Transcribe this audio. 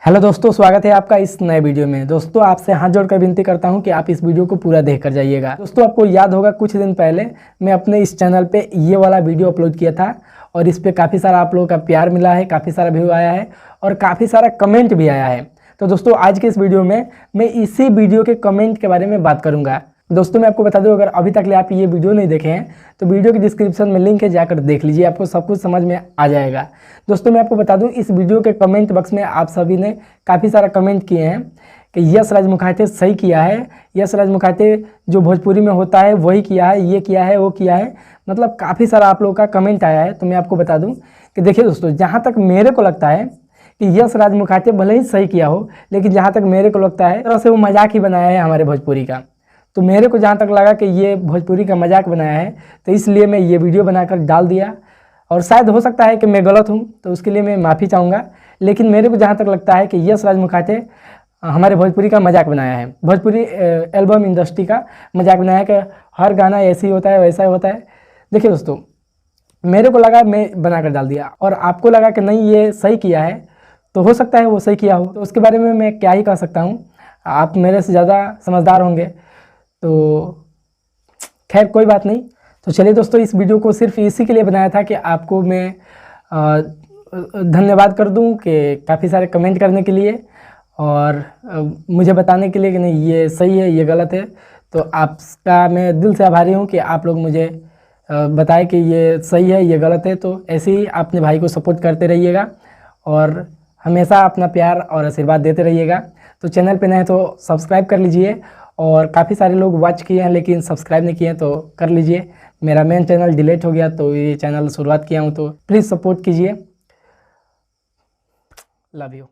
Hello दोस्तों, स्वागत है आपका इस नए वीडियो में। दोस्तों, आपसे हाथ जोड़कर विनती करता हूं कि आप इस वीडियो को पूरा देख कर जाइएगा। दोस्तों, आपको याद होगा कुछ दिन पहले मैं अपने इस चैनल पे ये वाला वीडियो अपलोड किया था और इस पे काफ़ी सारा आप लोगों का प्यार मिला है, काफ़ी सारा व्यू आया है और काफ़ी सारा कमेंट भी आया है। तो दोस्तों, आज के इस वीडियो में मैं इसी वीडियो के कमेंट के बारे में बात करूँगा। दोस्तों, मैं आपको बता दूं, अगर अभी तक आप ये वीडियो नहीं देखे हैं तो वीडियो की डिस्क्रिप्शन में लिंक है, जाकर देख लीजिए, आपको सब कुछ समझ में आ जाएगा। दोस्तों, मैं आपको बता दूं, इस वीडियो के कमेंट बॉक्स में आप सभी ने काफ़ी सारा कमेंट किए हैं कि यश राज मुखाते सही किया है, यश राज मुखाते जो भोजपुरी में होता है वही किया है, ये किया है, वो किया है, मतलब काफ़ी सारा आप लोगों का कमेंट आया है। तो मैं आपको बता दूँ कि देखिए दोस्तों, जहाँ तक मेरे को लगता है कि यश राज मुखाते भले ही सही किया हो, लेकिन जहाँ तक मेरे को लगता है तरह से वो मजाक ही बनाया है हमारे भोजपुरी का। तो मेरे को जहाँ तक लगा कि ये भोजपुरी का मजाक बनाया है, तो इसलिए मैं ये वीडियो बनाकर डाल दिया। और शायद हो सकता है कि मैं गलत हूँ, तो उसके लिए मैं माफ़ी चाहूँगा। लेकिन मेरे को जहाँ तक लगता है कि यश राज मुखाते हमारे भोजपुरी का मजाक बनाया है, भोजपुरी एल्बम इंडस्ट्री का मजाक बनाया है कि हर गाना ऐसे ही होता है, वैसा ही होता है। देखिए दोस्तों, मेरे को लगा मैं बनाकर डाल दिया और आपको लगा कि नहीं ये सही किया है, तो हो सकता है वो सही किया हो। तो उसके बारे में मैं क्या ही कह सकता हूँ, आप मेरे से ज़्यादा समझदार होंगे। तो खैर कोई बात नहीं। तो चलिए दोस्तों, इस वीडियो को सिर्फ इसी के लिए बनाया था कि आपको मैं धन्यवाद कर दूं कि काफ़ी सारे कमेंट करने के लिए और मुझे बताने के लिए कि नहीं ये सही है, ये गलत है। तो आपका मैं दिल से आभारी हूं कि आप लोग मुझे बताएं कि ये सही है, ये गलत है। तो ऐसे ही अपने भाई को सपोर्ट करते रहिएगा और हमेशा अपना प्यार और आशीर्वाद देते रहिएगा। तो चैनल पे नए तो सब्सक्राइब कर लीजिए और काफ़ी सारे लोग वॉच किए हैं लेकिन सब्सक्राइब नहीं किए हैं, तो कर लीजिए। मेरा मेन चैनल डिलीट हो गया तो ये चैनल शुरुआत किया हूँ, तो प्लीज़ सपोर्ट कीजिए। Love you.